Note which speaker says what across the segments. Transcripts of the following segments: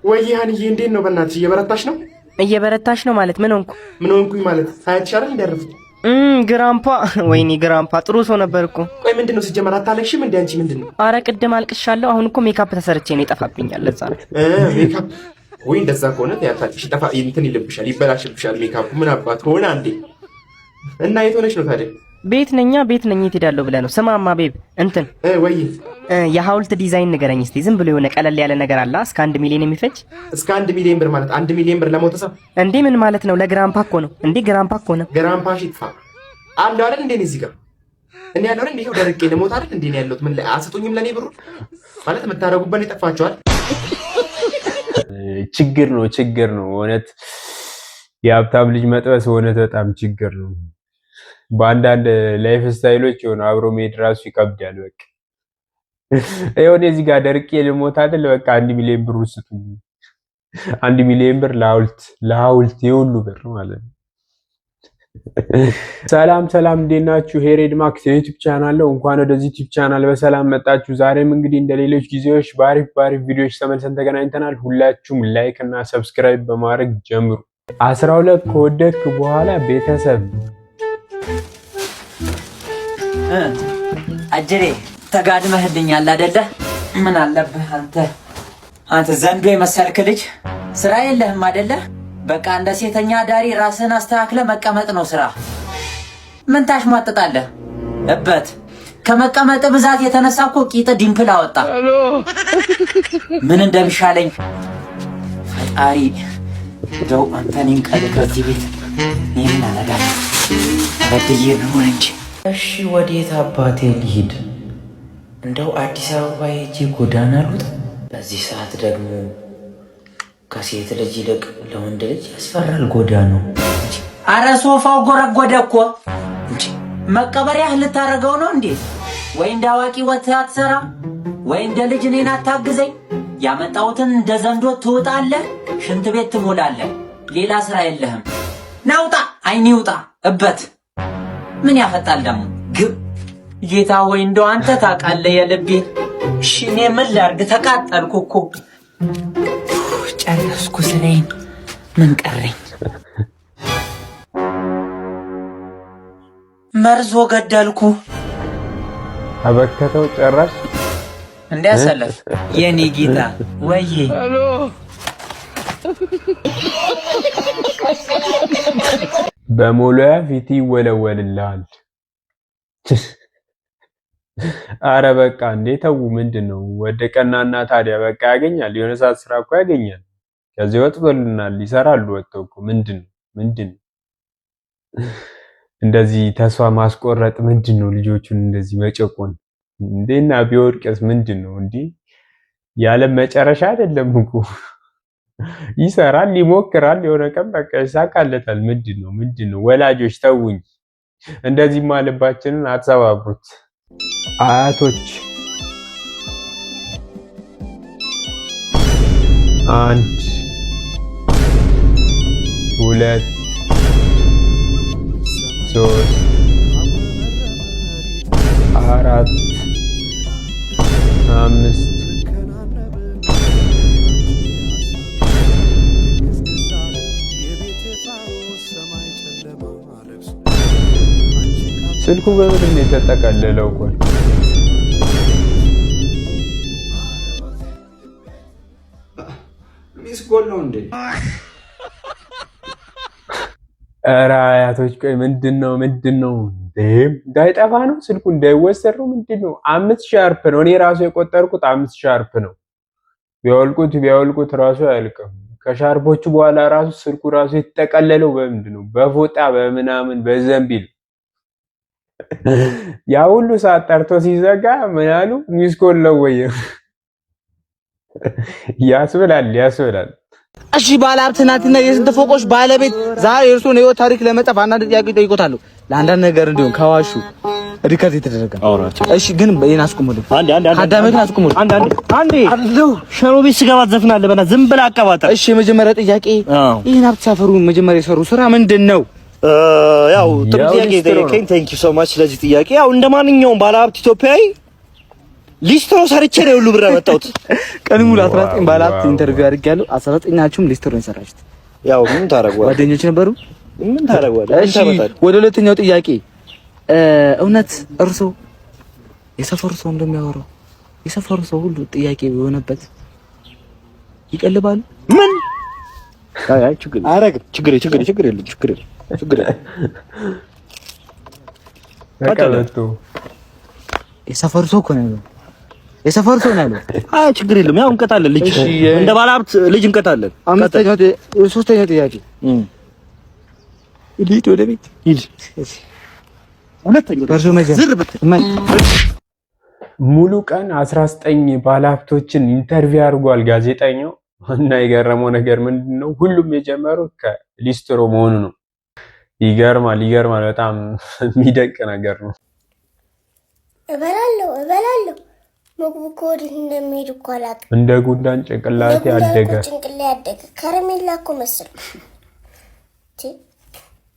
Speaker 1: ወይ ሀንዬ እንዴት ነው? በእናትሽ እየበረታሽ ነው?
Speaker 2: እየበረታሽ ነው ማለት ምን ሆንኩኝ ማለት ሳያቻለ እንዲያርፍ ግራምፓ ወይኔ ግራምፓ ጥሩ ሰው ነበር እኮ።
Speaker 1: ቆይ ምንድነው ሲጀመር አታለቅሽም እንዴ አንቺ? ምንድነው?
Speaker 2: አረ ቅድም አልቅሻለሁ። አሁን እኮ ሜካፕ ተሰርቼ ነው ይጠፋብኛል። ለዛ ነው
Speaker 1: ሜካፕ። ወይ እንደዛ ከሆነ ያታልቅሽ ጠፋ እንትን ይልብሻል፣ ይበላሽብሻል ሜካፑ። ምን አባት ሆነ አንዴ። እና የት ሆነሽ ነው ታዲያ?
Speaker 2: ቤት ነኝ። የት ሄዳለሁ ብለህ ነው? ስማማ ቤብ እንትን
Speaker 1: ወይ
Speaker 2: የሐውልት ዲዛይን ንገረኝ እስቲ። ዝም ብሎ የሆነ ቀለል ያለ ነገር አለ እስከ 1 ሚሊዮን የሚፈጅ።
Speaker 1: እስከ 1 ሚሊዮን ብር ማለት 1 ሚሊዮን ብር ለሞተ ሰው
Speaker 2: እንዴ? ምን ማለት ነው? ለግራምፓ እኮ ነው እንዴ? ግራምፓ እኮ ነው።
Speaker 1: ግራምፓ ሽጥፋ አለ አይደል እንዴ? እዚህ ጋር እኔ ያለው እንዴ ይሄው ደረቄ ለሞት አይደል እንዴ ያለሁት? ምን ላይ አስጡኝም ለኔ ብሩ ማለት የምታረጉበት ይጠፋችኋል።
Speaker 3: ችግር ነው እውነት። የሀብታም ልጅ መጥበስ እውነት በጣም ችግር ነው። በአንዳንድ ላይፍ ስታይሎች የሆነ አብሮ መሄድ ራሱ ይከብዳል። በቃ ይኸው እኔ እዚህ ጋር ደርቄ ልሞት አይደል? በቃ 1 ሚሊዮን ብር ስጡኝ። 1 ሚሊዮን ብር ለሐውልት የሁሉ ብር ማለት ነው። ሰላም እንዴት ናችሁ? ሄሬድ ማክስ የዩቲዩብ ቻናል ነው። እንኳን ወደዚህ ዩቲዩብ ቻናል በሰላም መጣችሁ። ዛሬም እንግዲህ እንደሌሎች ጊዜዎች ባሪፍ ቪዲዮዎች ተመልሰን ተገናኝተናል። ሁላችሁም ላይክ እና ሰብስክራይብ በማድረግ ጀምሩ። 12 ከወደድክ በኋላ ቤተሰብ
Speaker 4: አጀሬ ተጋድመህልኛል አይደለ? ምን አለብህ አንተ ዘንዶ የመሰልክ ልጅ ስራ የለህም አይደለ? በቃ እንደ ሴተኛ ዳሪ ራስህን አስተካክለ መቀመጥ ነው ስራ። ምን ታሽሟጥጣለህ? እበት ከመቀመጥ ብዛት የተነሳ እኮ ቂጥ ዲምፕል አወጣ። ምን እንደሚሻለኝ ፈጣሪ ደው አንተን ከዚህ ቤት ይሄን አላዳለ በድዬ ነው እንጂ።
Speaker 5: እሺ ወዴት አባቴ ልሂድ? እንደው አዲስ አበባ ሄጄ ጎዳና ልውጥ? በዚህ ሰዓት ደግሞ ከሴት ልጅ ይልቅ ለወንድ ልጅ ያስፈራል ጎዳናው።
Speaker 4: አረ ሶፋው ጎረጎደ እኮ እንጂ መቀበሪያህ ልታረገው ነው እንዴ? ወይ እንደ አዋቂ ወጥተህ አትሰራ፣ ወይ እንደ ልጅ እኔን አታግዘኝ። ያመጣሁትን እንደ ዘንዶ ትውጣለህ፣ ሽንት ቤት ትሞላለህ። ሌላ ስራ የለህም። ናውጣ አይኔ ውጣ እበት ምን ያፈጣል ደግሞ ግብ። ጌታ ወይ እንደው አንተ ታውቃለህ የልቤን። እሺ እኔ ምን ላድርግ? ተቃጠልኩ እኮ ጨረስኩ ስራዬን። ምን ቀረኝ? መርዞ ገደልኩ።
Speaker 3: አበከተው ጨራሽ
Speaker 4: እንዲያሰለፍ የኔ ጌታ ወይ
Speaker 3: በሞላያ ፊት ይወለወልልሃል። አረ በቃ እንዴ ተው። ምንድነው ወደቀናና ታዲያ በቃ ያገኛል። የሆነ ሰዓት ስራ እኮ ያገኛል። ከዚህ ወጥቶልናል፣ ይሰራሉ ወጥተው እኮ። ምንድነው እንደዚህ ተስፋ ማስቆረጥ? ምንድነው ልጆቹን እንደዚህ መጨቆን እንዴና? ቢወድቅስ ምንድነው እንዴ? ያለም መጨረሻ አይደለም እኮ። ይሰራል፣ ይሞክራል፣ የሆነ ቀን በቃ ይሳካለታል። ምንድነው ወላጆች ተውኝ። እንደዚህ ማለባችንን አትሰባብሩት። አያቶች 1 2 3 4 5 ስልኩ በምንድን ነው የተጠቀለለው? ቆይ
Speaker 1: ሚስ ጎል ነው እንዴ?
Speaker 3: ኧረ አያቶች ቆይ ምንድነው እንዳይጠፋ ነው ስልኩ እንዳይወሰድ ነው ምንድነው? 5 ሻርፕ ነው። እኔ ራሱ የቆጠርኩት 5 ሻርፕ ነው። ቢያወልቁት ራሱ አያልቅም። ከሻርፖቹ በኋላ ራሱ ስልኩ ራሱ የተጠቀለለው በምንድነው? በፎጣ በምናምን በዘንቢል። ያ ሁሉ ሰዓት ጠርቶ ሲዘጋ ምን አሉ? ሚስኮል ነው ወይ? ያስብላል።
Speaker 6: እሺ ባለሀብት ናትና የስንት ፎቆች ባለቤት ዛሬ እርሱን ህይወት ታሪክ ለመጻፍ አንዳንድ ጥያቄ ጠይቆታሉ። ለአንዳንድ ነገር እንዲሁም ከዋሹ ሪከርድ የተደረገ እሺ። ግን በእኔ አስቆሙልኝ። አንድ አንዴ አለው ሸሮ ቤት ስገባ ዘፍናለህ። በእናትህ ዝም ብለህ አቀባጠር። እሺ የመጀመሪያ ጥያቄ ይሄን ሀብት ሳፈሩ መጀመሪያ የሰሩ ስራ ምንድን ነው?
Speaker 7: ያው ጥሩ ጥያቄ ጠየቀኝ። ቴንክ ዩ ሶ ማች ስለዚህ ጥያቄ። ያው እንደማንኛውም ባለሀብት ኢትዮጵያዊ
Speaker 6: ሊስትሮ ሰርቼ ነው ሁሉ ብር ያመጣሁት። ቀን ሙሉ 19 ባለሀብት ኢንተርቪው አድርጌያለሁ። 19ኛችሁም ሊስትሮ ነው የሰራችሁት። ያው ምን ታረጋዋለህ? ጓደኞች ነበሩ። ምን ታረጋዋለህ? እሺ ወደ ሁለተኛው ጥያቄ እውነት እርሶ የሰፈሩ ሰው እንደሚያወራው የሰፈሩ ሰው ሁሉ ጥያቄ የሆነበት ይቀልባሉ? ምን አይ ችግር አረግ ችግር የለም። የሰፈሩ ሰው እኮ ነው የሰፈሩ ሰው ነው። አይ ችግር የለም። ያው እንቀጣለን። ልጅ እንደ ባለሀብት ልጅ እንቀጣለን። ሶስተኛው ጥያቄ ልሂድ ወደ ቤት ሂድ። ሁለተኛው
Speaker 3: ሙሉ ቀን 19 ባለሀብቶችን ኢንተርቪው አድርጓል ጋዜጠኛው። እና የገረመው ነገር ምንድነው? ሁሉም የጀመሩት ከሊስትሮ መሆኑ ነው። ይገርማል። በጣም የሚደንቅ ነገር ነው።
Speaker 7: እበላለሁ ምግቡ ከወዴት እንደሚሄድ እኮ አላውቅም።
Speaker 3: እንደ ጉንዳን ጭንቅላቴ አደገ።
Speaker 7: ከረሜላ እኮ መሰለኝ።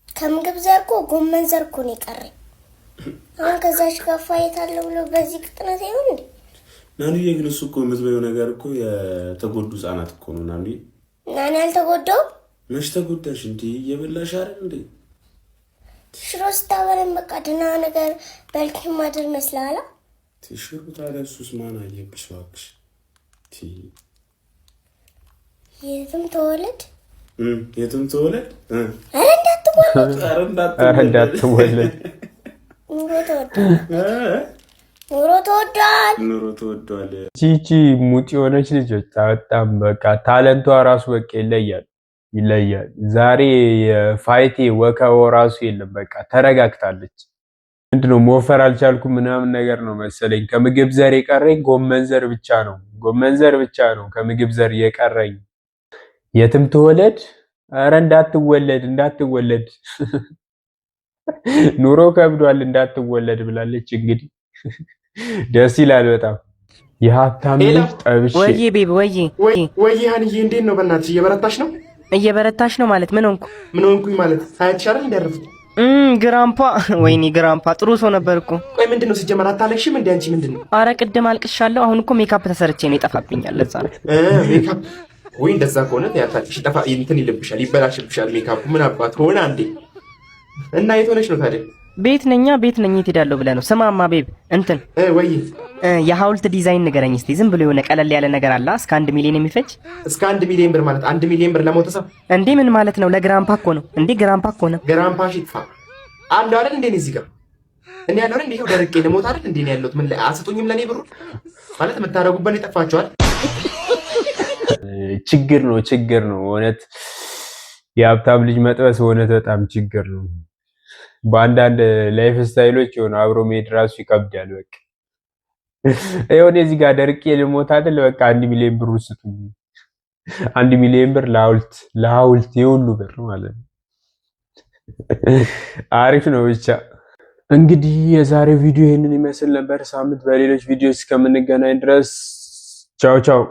Speaker 7: ከምግብ ዘር እኮ ጎመን ዘር እኮ ነው የቀረኝ። አሁን ከዛች ጋር ፋይት አለ ብሎ በዚህ ፍጥነት ይሁን እንዴ?
Speaker 8: ናኑዬ ግን እሱ እኮ የምትበይው ነገር እኮ የተጎዱ ህጻናት እኮ ነው። ናኑዬ
Speaker 7: ናኒ አልተጎዳሁም።
Speaker 8: መች ተጎዳሽ እንዴ? እየበላሽ አይደል እንዴ?
Speaker 7: ሽሮ ስታበለን በቃ ደህና ነገር በልክ ማድር መስላላ።
Speaker 8: ሽሮ ታዲያ እሱስ ማን አየብሽ እባክሽ?
Speaker 7: የትም ተወለድ
Speaker 3: ኧረ እንዳትወለድ
Speaker 7: ኑሮ ተወዷል።
Speaker 3: ቺቺ ሙጭ የሆነች ልጅ በጣም በቃ ታለንቷ ራሱ በቃ ይለያል። ዛሬ የፋይቴ ወከቦ ራሱ የለም። በቃ ተረጋግታለች። ምንድነው መወፈር አልቻልኩም ምናምን ነገር ነው መሰለኝ። ከምግብ ዘር የቀረኝ ጎመን ዘር ብቻ ነው ከምግብ ዘር የቀረኝ። የትም ተወለድ ኧረ እንዳትወለድ ኑሮ ከብዷል እንዳትወለድ ብላለች። እንግዲህ ደስ ይላል በጣም። የሀብታም ልጅ ጠብሼ
Speaker 2: ወይ ቤብ ወይ
Speaker 1: ሀንዬ እንዴት ነው? በእናትሽ
Speaker 2: እየበረታሽ ነው ማለት ምን ሆንኩኝ
Speaker 1: ማለት ሳያቻለ እንዲያርፍ
Speaker 2: ግራምፓ ወይኔ ግራምፓ ጥሩ ሰው ነበር እኮ።
Speaker 1: ቆይ ምንድነው ሲጀመር አታለቅሽም እንዴ አንቺ? ምንድነው?
Speaker 2: አረ ቅድም አልቅሻለሁ። አሁን እኮ ሜካፕ ተሰርቼ ነው ይጠፋብኛል። ለዛ ነው
Speaker 1: ሜካፕ ወይ እንደዛ ከሆነ ያታልቅሽ ጠፋ እንትን ይልብሻል፣ ይበላሽብሻል ሜካፑ። ምን አባት ሆነ አንዴ እና የት ሆነሽ ነው ታዲያ?
Speaker 2: ቤት ነኝ የት ሄዳለሁ ብለህ ነው? ስማማ ቤብ እንትን
Speaker 1: ወይ
Speaker 2: የሐውልት ዲዛይን ንገረኝ እስቲ። ዝም ብሎ የሆነ ቀለል ያለ ነገር አለ እስከ 1 ሚሊዮን የሚፈጅ?
Speaker 1: እስከ 1 ሚሊዮን ብር ማለት 1 ሚሊዮን ብር ለሞተ ሰው
Speaker 2: እንዴ? ምን ማለት ነው? ለግራምፓ እኮ ነው እንዴ? ግራምፓ እኮ ነው።
Speaker 1: ግራምፓ ሽጥፋ አለ አይደል እንዴ? እዚህ ጋር እኔ ያለው እንዴ ይሄው ደርቄ ለሞት አይደል እንዴ ያለሁት? ምን ላይ አስጡኝም ለኔ ብሩ ማለት የምታረጉበት ይጠፋቸዋል።
Speaker 3: ችግር ነው እውነት። የሀብታም ልጅ መጥበስ እውነት በጣም ችግር ነው። በአንዳንድ ላይፍ ስታይሎች የሆነ አብሮ መሄድ ራሱ ይከብዳል። በቃ የሆነ እዚህ ጋር ደርቄ ልሞት አይደል? በቃ 1 ሚሊዮን ብር ስጡኝ። 1 ሚሊዮን ብር ለሐውልት የሁሉ ብር ማለት ነው። አሪፍ ነው። ብቻ እንግዲህ የዛሬው ቪዲዮ ይህንን ይመስል ነበር። ሳምንት በሌሎች ቪዲዮዎች እስከምንገናኝ ድረስ ቻው።